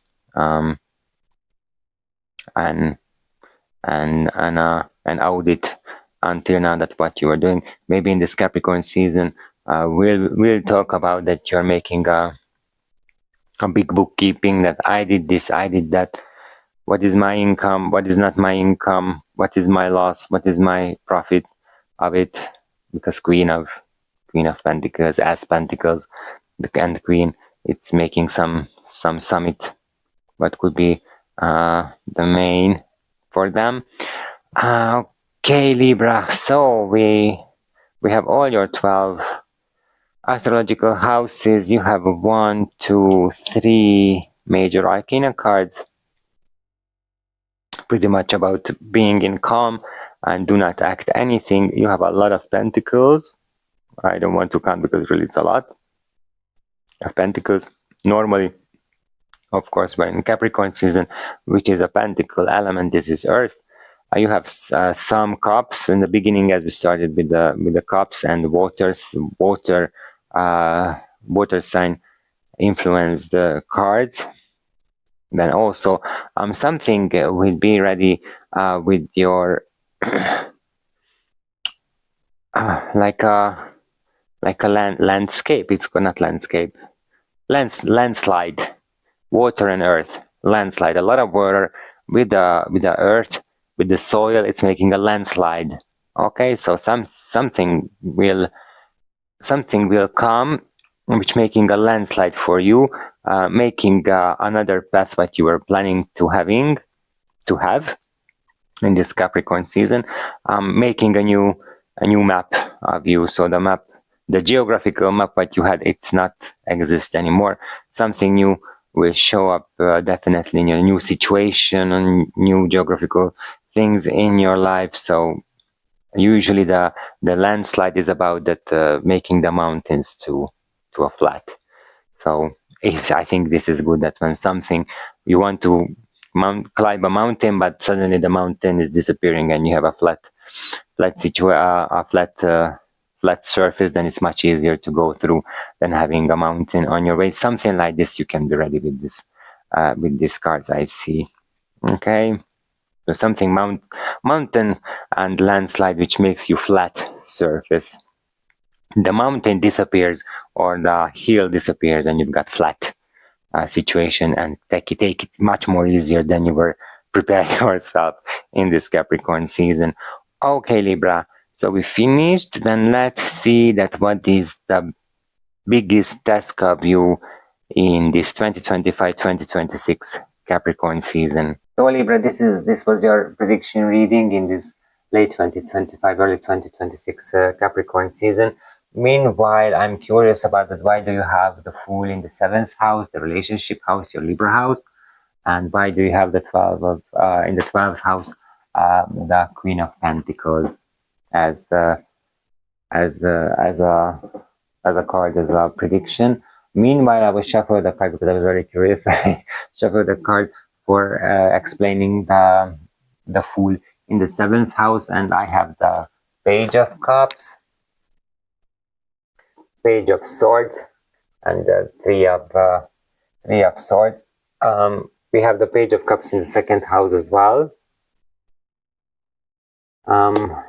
audit until now, that what you are doing. Maybe in this Capricorn season, we'll talk about that you're making a big bookkeeping, that I did this, I did that. What is my income? What is not my income? What is my loss? What is my profit of it? Because Queen of Pentacles, as Pentacles, and the Queen, it's making some summit. What could be the main for them? Okay, Libra. So we have all your 12 astrological houses. You have 1, 2, 3 major arcana cards. Pretty much about being in calm and do not act anything. You have a lot of pentacles. I don't want to count because really it's a lot of pentacles. Normally, of course, we're in Capricorn season, which is a pentacle element. This is earth. You have some cups in the beginning, as we started with the cups and water sign influence the cards. Then also something will be ready with your like a landscape. It's not landscape, landslide, water and earth, landslide. A lot of water with the earth, with the soil. It's making a landslide. Okay, so something will come, which making a landslide for you, making another path what you were planning to have in this Capricorn season, making a new map of you. So the geographical map what you had, it's not exist anymore. Something new will show up definitely in your new situation and new geographical things in your life. So usually the landslide is about that, making the mountains to a flat. So I think this is good, that when something you want to climb a mountain, but suddenly the mountain is disappearing and you have a flat surface, then it's much easier to go through than having a mountain on your way. Something like this you can be ready with these cards, I see. Okay. So something mountain and landslide, which makes you flat surface. The mountain disappears or the hill disappears and you've got flat situation, and take it much more easier than you were preparing yourself in this Capricorn season. Okay, Libra, so we finished. Then let's see that what is the biggest task of you in this 2025-2026 Capricorn season. So Libra, this was your prediction reading in this late 2025, early 2026 Capricorn season. Meanwhile, I'm curious about that. Why do you have the Fool in the 7th house, the relationship house, your Libra house? And why do you have the 12 of in the 12th house, the Queen of Pentacles as a card, as a prediction? Meanwhile, I will shuffle the card because I was very curious. I shuffled the card for explaining the Fool in the 7th house, and I have the Page of Cups, Page of Swords, and the Three of Swords. We have the Page of Cups in the 2nd house as well.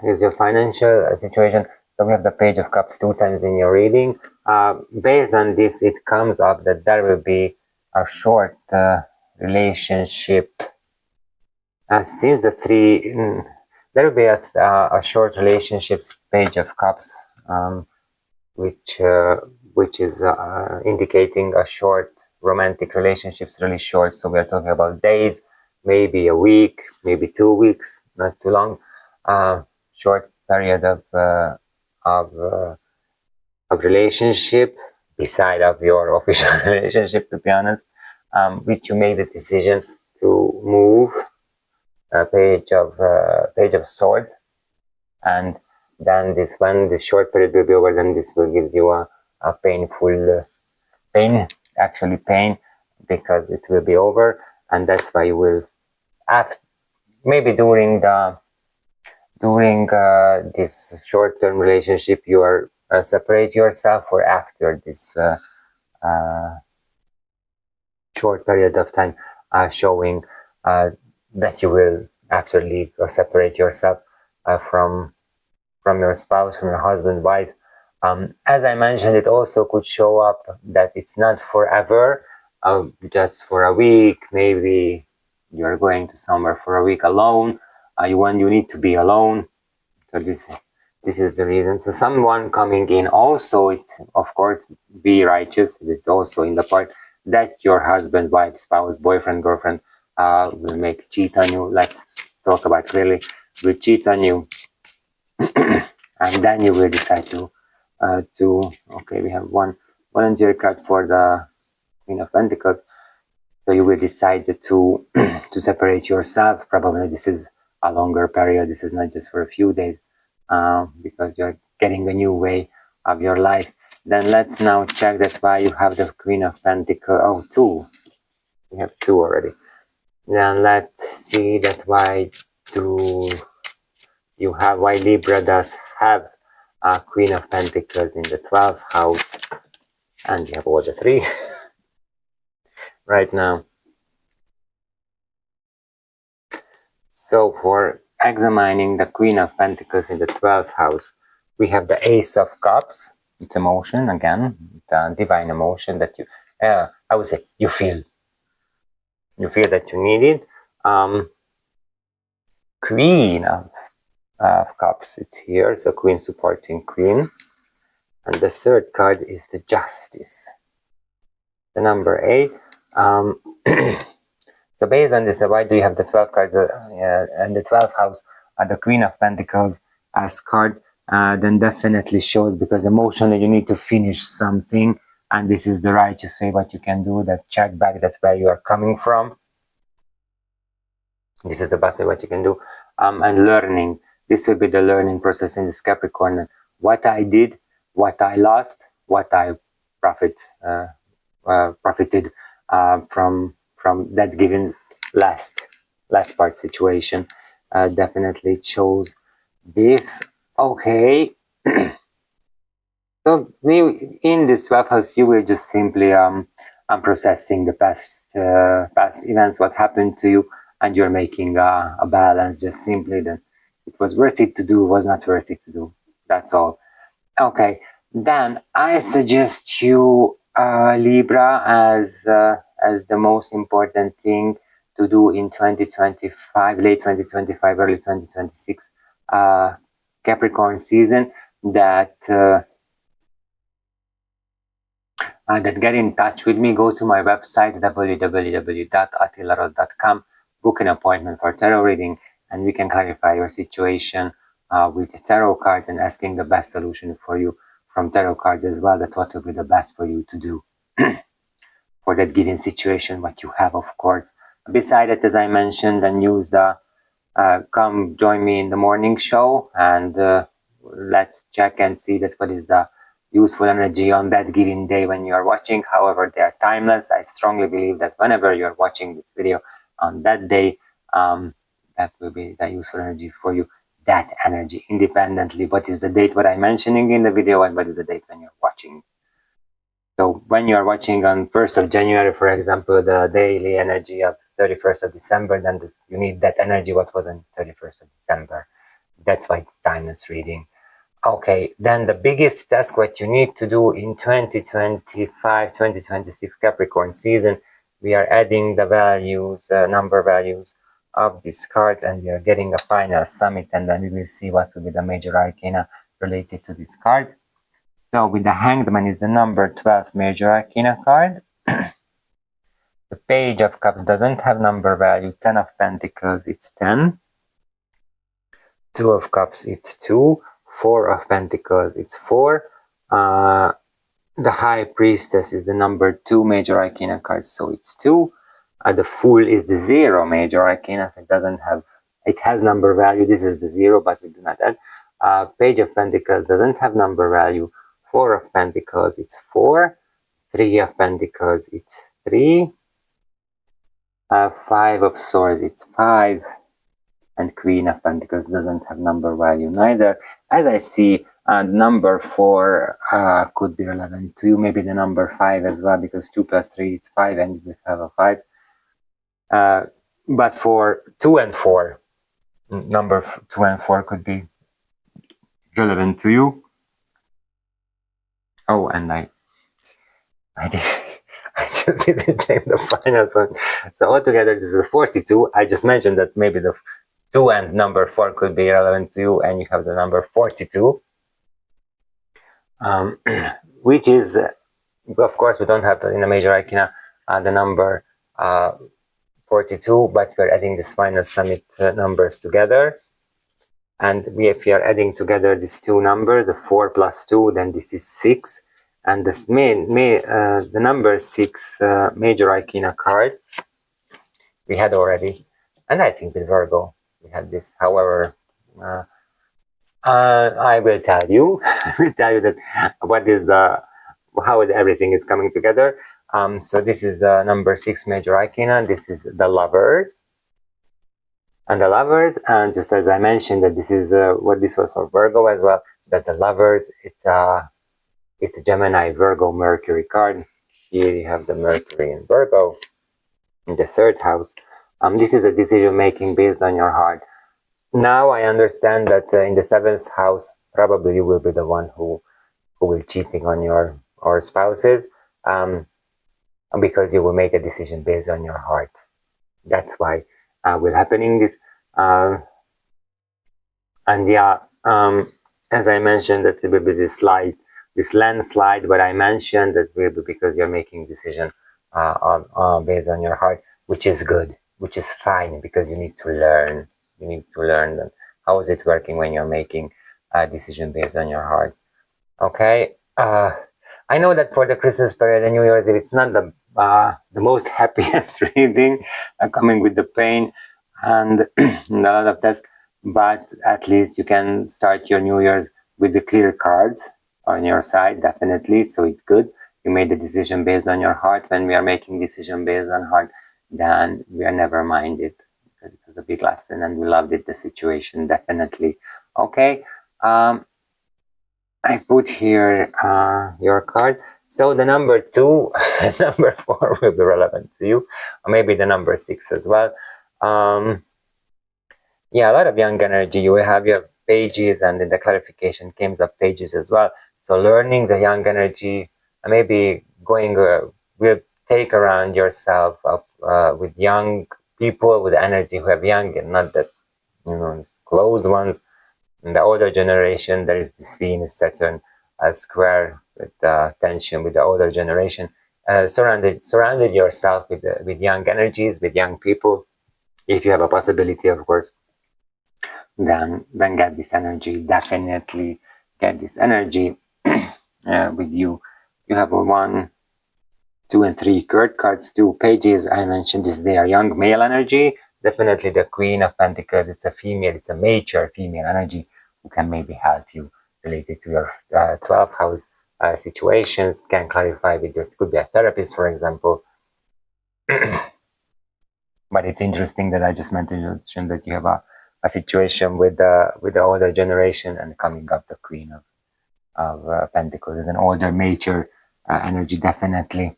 Here's your financial situation. So we have the Page of Cups 2 times in your reading. Based on this, it comes up that there will be a short relationship. Since the three, there will be a short relationships, Page of Cups, which is indicating a short romantic relationships, really short. So we are talking about days, maybe a week, maybe 2 weeks, not too long. Short period of relationship beside of your official relationship, to be honest, which you made the decision to move. Page of Swords, and then this short period will be over. Then this will give you a painful pain, because it will be over, and that's why you will maybe during this short-term relationship you are separate yourself, or after this short period of time showing that you will after leave or separate yourself from your spouse, from your husband, wife. As I mentioned, it also could show up that it's not forever, just for a week. Maybe you're going to somewhere for a week alone. You need to be alone. So this is the reason. So someone coming in also, it's of course be righteous. It's also in the part that your husband, wife, spouse, boyfriend, girlfriend will cheat on you. Let's talk about clearly. Will cheat on you, and then you will decide to okay, we have one volunteer card for the Queen of Pentacles. So you will decide to to separate yourself. Probably this is a longer period. This is not just for a few days, because you're getting a new way of your life. Then let's now check that's why you have the Queen of Pentacles. Oh, 2. We have 2 already. Then let's see that why Libra does have a Queen of Pentacles in the 12th house, and you have all the 3. right now. So for examining the Queen of Pentacles in the 12th house, we have the Ace of Cups. It's emotion again, the divine emotion that you, I would say, you feel that you need it. Queen of Cups, it's here, so Queen supporting Queen. And the third card is the Justice, the number 8. So based on this, why do you have the 12 cards and the 12th house, the Queen of Pentacles as card? Then definitely shows, because emotionally you need to finish something, and this is the righteous way what you can do, that check back, that's where you are coming from. This is the best way what you can do. And learning, this will be the learning process in this Capricorn. What I did, what I lost, what I profited from that given last part situation. Definitely chose this. Okay. So we, in this 12th house, you will just simply processing the past events, what happened to you, and you're making a balance, just simply that it was worth it to do, was not worth it to do. That's all. Okay, then I suggest you Libra as the most important thing to do in 2025, late 2025, early 2026 Capricorn season, that get in touch with me. Go to my website www.attilarod.com, book an appointment for tarot reading, and we can clarify your situation with the tarot cards and asking the best solution for you from tarot cards as well, that what will be the best for you to do for that given situation what you have, of course. Beside it, as I mentioned, and use the come join me in the morning show, and let's check and see that what is the useful energy on that given day when you are watching. However, they are timeless. I strongly believe that whenever you are watching this video on that day, that will be the useful energy for you, that energy, independently what is the date what I'm mentioning in the video and what is the date when you're watching. So when you are watching on 1st of January, for example, the daily energy of 31st of December, then you need that energy what was on 31st of December. That's why it's timeless reading. Okay, then the biggest task what you need to do in 2025-2026 Capricorn season, we are adding the values, number values of these cards, and we are getting a final summit, and then we will see what will be the major arcana related to this card. So with the Hanged Man is the number 12 major arcana card. The Page of Cups doesn't have number value. 10 of Pentacles, it's 10. 2 of Cups, it's 2. 4 of Pentacles, it's 4. The High Priestess is the number 2 major arcana card, so it's 2. The Fool is the 0 major arcana, so it has number value. This is the 0, but we do not add. Page of Pentacles doesn't have number value. 4 of Pentacles, it's 4. 3 of Pentacles, it's 3. 5 of Swords, it's 5. And Queen of Pentacles doesn't have number value neither. As I see, number 4 could be relevant to you. Maybe the number 5 as well, because 2 plus 3 is 5, and you have a 5. But for 2 and 4, number 2 and 4 could be relevant to you. Oh, and I just didn't change the final one. So altogether, this is 42. I just mentioned that maybe the 2 and number 4 could be relevant to you, and you have the number 42, which is, of course, we don't have in the major arcana the number 42, but we're adding this final summit numbers together. And if we are adding together these two numbers, the 4 plus 2, then this is 6. And this the number 6 major arcana card we had already, and I think with Virgo we had this. However, I will tell you, that what is how everything is coming together. So this is the number 6 major arcana. This is the Lovers. And the Lovers, and just as I mentioned, that this is what this was for Virgo as well, that the Lovers, it's a Gemini, Virgo, Mercury card. Here you have the Mercury in Virgo. in the third house. This is a decision making based on your heart. Now I understand that in the seventh house, probably you will be the one who will cheating on your or spouses, because you will make a decision based on your heart. That's why will happening this. And yeah, as I mentioned, that it will be this landslide. But I mentioned that will be because you're making decision based on your heart, which is good, which is fine, because you need to learn. You need to learn how is it working when you're making a decision based on your heart. Okay. I know that for the Christmas period and New Year's Eve, it's not the most happiest reading, coming with the pain and a lot of tests, but at least you can start your New Year's with the clear cards on your side, definitely. So it's good. You made the decision based on your heart. When we are making decision based on heart, then we are never minded, because it was a big lesson and we loved it, the situation, definitely. Okay. I put here your card. So the number 2 and number 4 will be relevant to you, or maybe the number 6 as well. Yeah, a lot of young energy. You will have your pages, and in the clarification comes up pages as well. So learning the young energy, maybe going will take around yourself up with young people with energy who have young, and not that close ones. In the older generation, there is this Venus Saturn square with tension with the older generation. Surrounded yourself with young energies, with young people, if you have a possibility, of course. Then get this energy. Definitely get this energy with you. You have a 1, 2, and 3 cards, 2 pages. I mentioned this. They are young male energy. Definitely the Queen of Pentacles. It's a female. It's a mature female energy who can maybe help you related to your 12th house situations. Can clarify with you. It could be a therapist, for example. But it's interesting that I just mentioned that you have a situation with the older generation, and coming up the Queen of Pentacles is an older, mature energy. Definitely,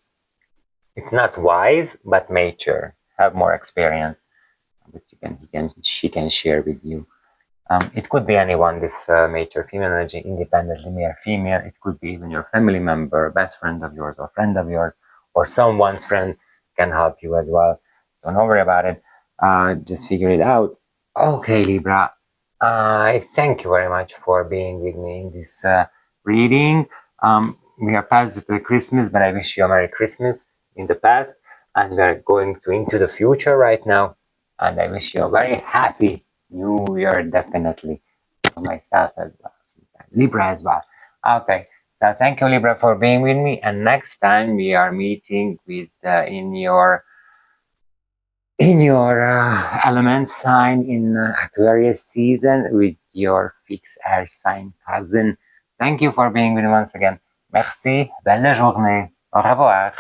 it's not wise, but mature, have more experience, which she can share with you. It could be anyone, this mature female energy, independently, male, female. It could be even your family member, best friend of yours, or friend of yours, or someone's friend can help you as well. So don't worry about it. Just figure it out. Okay, Libra. I thank you very much for being with me in this reading. We are past the Christmas, but I wish you a Merry Christmas in the past, and we are going into the future right now. And I wish you a very happy New Year, definitely, for myself as well, Libra as well. Okay, so thank you, Libra, for being with me. And next time we are meeting with in your element sign in Aquarius season with your fixed air sign cousin. Thank you for being with me once again. Merci. Belle journée. Au revoir.